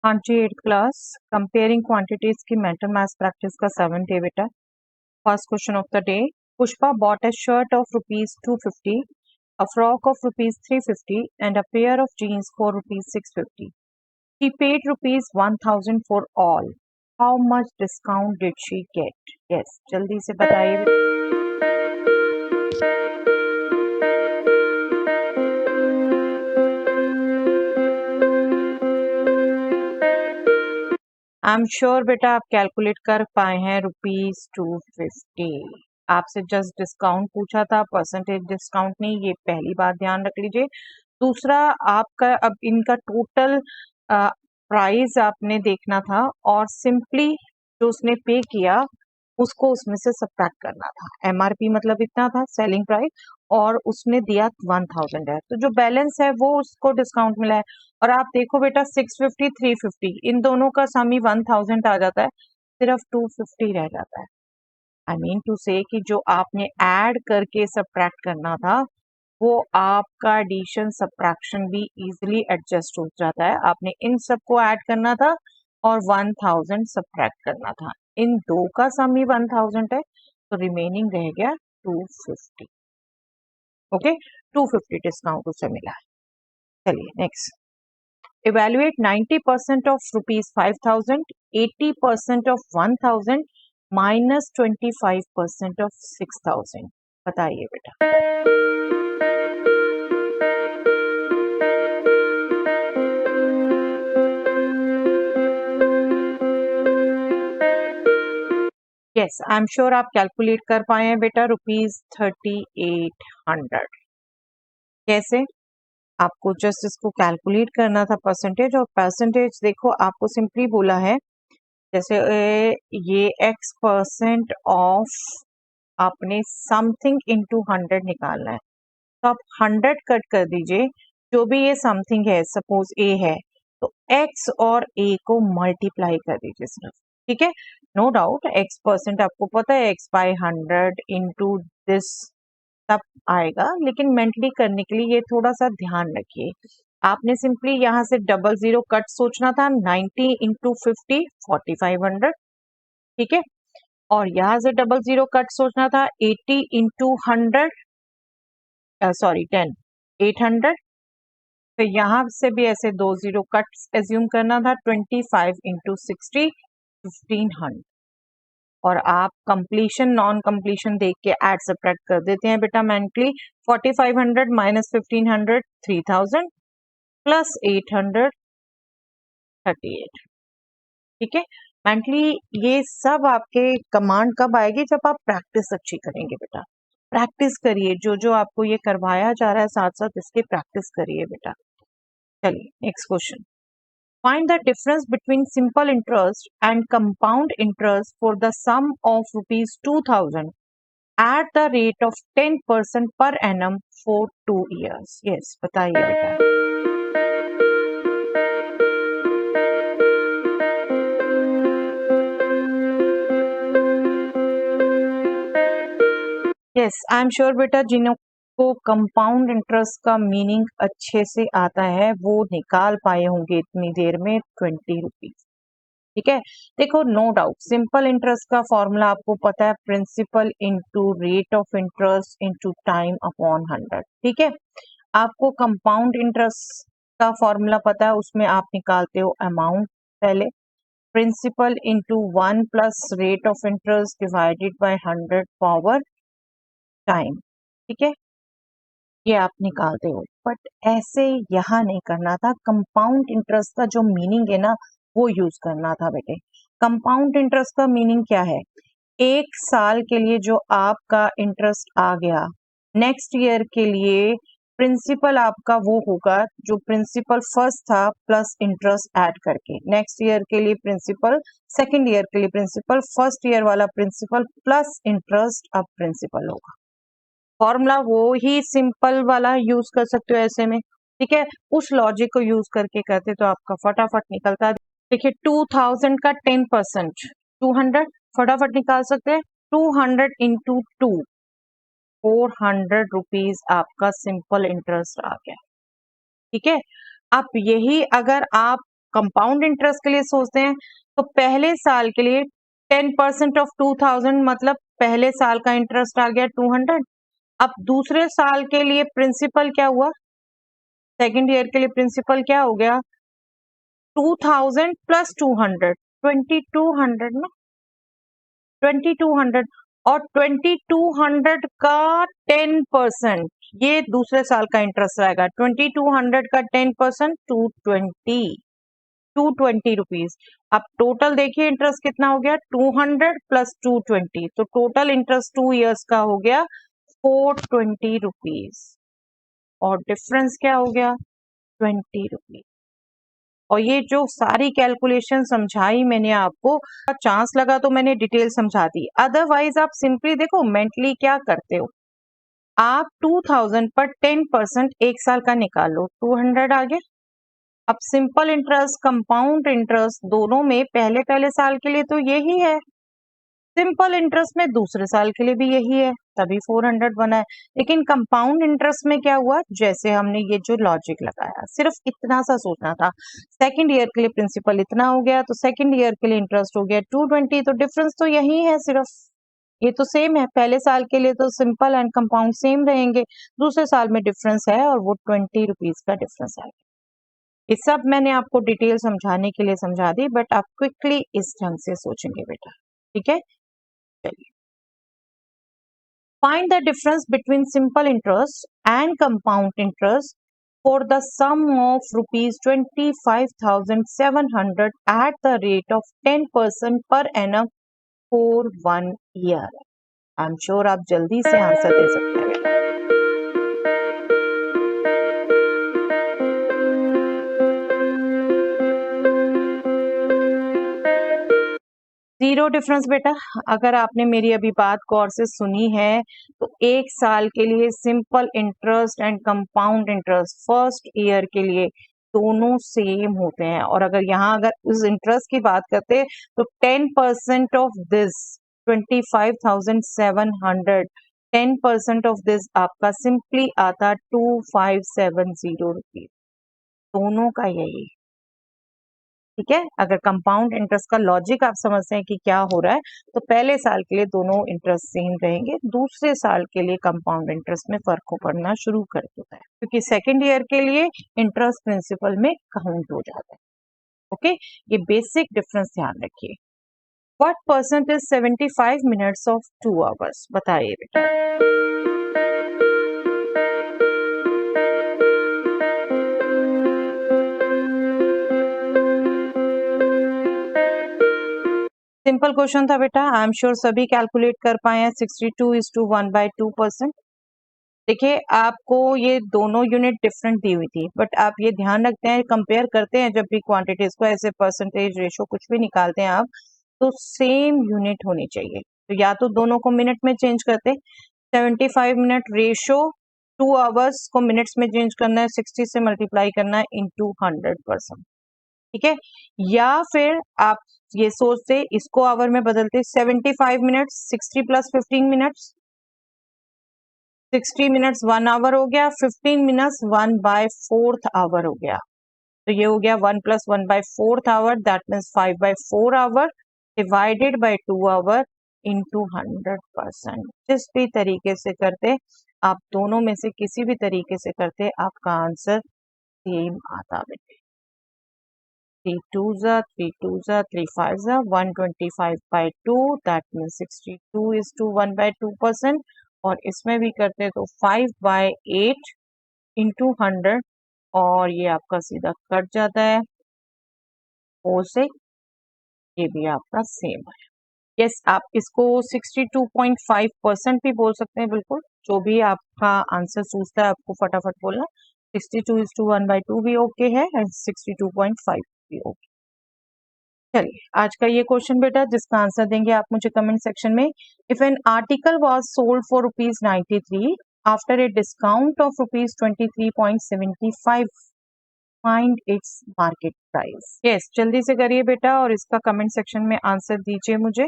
हाँ जी, 8th class comparing quantities की mental maths practice का 7th डे बेटा। First question of the day, Pushpa bought a shirt of rupees 250, a frock of rupees 350 and a pair of jeans for rupees 650. She paid rupees 1000 for all. How much discount did she get? Yes, जल्दी से बताइए। I am sure बेटा आप calculate कर पाए हैं ₹250। आपसे just discount पूछा था, परसेंटेज डिस्काउंट नहीं, ये पहली बात ध्यान रख लीजिए। दूसरा, आपका अब इनका टोटल प्राइस आपने देखना था और सिंपली जो उसने पे किया उसको उसमें से सब्ट्रैक्ट करना था। एमआरपी मतलब इतना था सेलिंग प्राइस, और उसने दिया 1000 है, तो जो बैलेंस है वो उसको डिस्काउंट मिला है। और आप देखो बेटा 650 350 इन दोनों का सम ही 1000 आ जाता है, सिर्फ 250 रह जाता है। आई मीन टू से कि जो आपने ऐड करके सब्ट्रैक्ट करना था वो आपका एडिशन सब्ट्रैक्शन भी इजीली एडजस्ट हो जाता है। आपने इन सबको ऐड करना था और 1000 सब्ट्रैक्ट करना था। इन दो का सम ही 1000 है, तो रिमेनिंग रह गया 250। ओके, 250 डिस्काउंट उसे मिला है। चलिए next, evaluate 90% of rupees 5000, 80% of 1000 minus 25% of 6000। बताइए बेटा। यस, आई एम श्योर आप कैलकुलेट कर पाए हैं बेटा ₹3800। कैसे? आपको जस्ट इसको कैलकुलेट करना था परसेंटेज, और परसेंटेज देखो आपको सिंपली बोला है जैसे ये x% ऑफ आपने समथिंग इंटू 100 निकालना है, तो आप 100 कट कर दीजिए। जो भी ये समथिंग है, सपोज a है, तो x और a को मल्टीप्लाई कर दीजिए सिर्फ। ठीक है, नो डाउट x% आपको पता है x बाय 100 इंटू दिस तब आएगा, लेकिन मेंटली करने के लिए ये थोड़ा सा ध्यान रखिए। आपने सिंपली यहाँ से 00 कट सोचना था, 90 इंटू 50 4500। ठीक है, और यहाँ से 00 कट सोचना था 80 इंटू 100 सॉरी 10 800। तो यहाँ से भी ऐसे 20 कट एज्यूम करना था, 25 इंटू 60 1500। और आप कंप्लीशन नॉन कंप्लीशन देख के ऐड सब्ट्रैक्ट कर देते हैं बेटा मेंटली। 4500 minus 1500 3000 plus 800 38। ठीक है, मेंटली ये सब आपके कमांड कब आएगी? जब आप प्रैक्टिस अच्छी करेंगे बेटा। प्रैक्टिस करिए, जो जो आपको ये करवाया जा रहा है साथ साथ इसकी प्रैक्टिस करिए बेटा। चलिए next question, find the difference between simple interest and compound interest for the sum of rupees 2000 at the rate of 10% per annum for 2 years। yes, बताइए बेटा। यस, आई एम श्योर बेटा जिन्हों को कंपाउंड इंटरेस्ट का meaning अच्छे से आता है वो निकाल पाए होंगे इतनी देर में 20 रुपीज। ठीक है, देखो नो डाउट सिंपल इंटरेस्ट का फॉर्मूला आपको पता है, principal into rate of interest into time upon 100। ठीक है, आपको कंपाउंड इंटरेस्ट का फॉर्मूला पता है, उसमें आप निकालते हो अमाउंट पहले, principal into 1 plus rate of interest divided by 100 power time. ठीक है, ये आप निकालते हो, बट ऐसे यहाँ नहीं करना था। कंपाउंड इंटरेस्ट का जो मीनिंग है ना वो यूज करना था बेटे। कंपाउंड इंटरेस्ट का मीनिंग क्या है? 1 साल के लिए जो आपका इंटरेस्ट आ गया, नेक्स्ट ईयर के लिए प्रिंसिपल आपका वो होगा जो प्रिंसिपल फर्स्ट था प्लस इंटरेस्ट ऐड करके। नेक्स्ट ईयर के लिए प्रिंसिपल, सेकेंड ईयर के लिए प्रिंसिपल, फर्स्ट ईयर वाला प्रिंसिपल प्लस इंटरेस्ट अब प्रिंसिपल होगा। फॉर्मूला वो ही सिंपल वाला यूज कर सकते हो ऐसे में। ठीक है, उस लॉजिक को यूज करके करते तो आपका फटाफट निकलता। देखिए 2000 का 10% 200, फटाफट निकाल सकते हैं। 200 इंटू 2 400 रुपीज आपका सिंपल इंटरेस्ट आ गया। ठीक है, अब यही अगर आप कंपाउंड इंटरेस्ट के लिए सोचते हैं तो पहले साल के लिए 10% ऑफ 2000 मतलब पहले साल का इंटरेस्ट आ गया 200। अब दूसरे साल के लिए प्रिंसिपल क्या हुआ, सेकेंड ईयर के लिए प्रिंसिपल क्या हो गया 2000 प्लस 200, 2200 ना, 2200 और 2200 का 10% ये दूसरे साल का इंटरेस्ट आएगा। 2200 का 10% 220 रुपीज। अब टोटल देखिए इंटरेस्ट कितना हो गया 200 प्लस 220, तो टोटल इंटरेस्ट 2 इयर्स का हो गया 420 रुपीज और डिफरेंस क्या हो गया 20 रुपीज। और ये जो सारी कैलकुलेशन समझाई मैंने आपको, चांस लगा तो मैंने डिटेल समझा दी, अदरवाइज आप सिंपली देखो मेंटली क्या करते हो, आप 2000 पर 10% एक साल का निकाल लो, 200 आ गया। अब सिंपल इंटरेस्ट कंपाउंड इंटरेस्ट दोनों में पहले पहले साल के लिए तो यही है, सिंपल इंटरेस्ट में दूसरे साल के लिए भी यही है, तभी 400 बना है। लेकिन कंपाउंड इंटरेस्ट में क्या हुआ, जैसे हमने ये जो लॉजिक लगाया सिर्फ इतना सा सोचना था, सेकंड ईयर के लिए प्रिंसिपल इतना हो गया तो सेकंड ईयर के लिए इंटरेस्ट हो गया 220, तो डिफरेंस तो यही है, सिर्फ ये तो सेम है, पहले साल के लिए तो सिंपल एंड कंपाउंड सेम रहेंगे, दूसरे साल में डिफरेंस है और वो 20 रुपीज का डिफरेंस है। ये सब मैंने आपको डिटेल समझाने के लिए समझा दी, बट आप क्विकली इस ढंग से सोचेंगे बेटा, ठीक है। चलिए, find the difference between simple interest and compound interest for the sum of rupees 25,700 at the rate of 10% per annum for 1 year. I'm sure आप जल्दी से आंसर दे सकते हैं। जीरो डिफरेंस बेटा, अगर आपने मेरी अभी बात गौर से सुनी है तो एक साल के लिए simple interest and compound interest first year के लिए दोनों सेम होते हैं, और अगर उस इंटरेस्ट की बात करते हैं तो 10% ऑफ दिस 25,700, 10% ऑफ दिस आपका सिंपली आता 2570 रुपीज, दोनों का यही, ठीक है। अगर कंपाउंड इंटरेस्ट का लॉजिक आप समझते हैं कि क्या हो रहा है, तो पहले साल के लिए दोनों इंटरेस्ट सेम रहेंगे, दूसरे साल के लिए कंपाउंड इंटरेस्ट में फर्क पड़ना शुरू कर देता है, क्योंकि सेकेंड ईयर के लिए इंटरेस्ट प्रिंसिपल में काउंट हो जाता है। ओके, ये बेसिक डिफरेंस ध्यान रखिए। What percent is 75 minutes of 2 hours, बताइए बेटा। सिंपल क्वेश्चन था बेटा, आई एम श्योर सभी कैलकुलेट कर पाए हैं। 62:1/2%। देखिए आपको ये दोनों यूनिट डिफरेंट दी हुई थी, बट आप ये ध्यान रखते हैं, कंपेयर करते हैं जब भी क्वांटिटीज को, ऐसे परसेंटेज रेशो कुछ भी निकालते हैं आप, तो सेम यूनिट होनी चाहिए। तो या तो दोनों को मिनट में चेंज करते, 75 मिनट रेशो 2 आवर्स को मिनट्स में चेंज करना है, 60 से मल्टीप्लाई करना है इंटू 100%, ठीक है। या फिर आप ये सोचते इसको आवर में बदलते, 75 minutes 60 plus 15 minutes, 60 minutes 1 hour हो गया, 15 मिनट्स 1/4 आवर हो गया, तो ये हो गया 1 + 1/4 hour, that means 5/4 hour divided by 2 hour into 100%। जिस भी तरीके से करते आप, दोनों में से किसी भी तरीके से करते, आपका आंसर सेम आता बेटे। 3 2s 3 2s 3 5s 125/2, that means 62:1/2%, और इसमें भी करते तो 5/8 इंटू 100, और ये आपका सीधा कट जाता है 4 से, ये भी आपका सेम है। यस, आप इसको 62.5% भी बोल सकते हैं, बिल्कुल जो भी आपका आंसर सूझता है आपको फटाफट बोलना। 62:1/2 भी ओके है एंड 62.5 भी ओके। चलिए आज का ये क्वेश्चन बेटा, जिसका आंसर देंगे आप मुझे कमेंट सेक्शन में। If an article was sold for ₹93 after a discount of ₹23.75, find its market price. Yes, जल्दी से करिए बेटा और इसका कमेंट सेक्शन में आंसर दीजिए मुझे।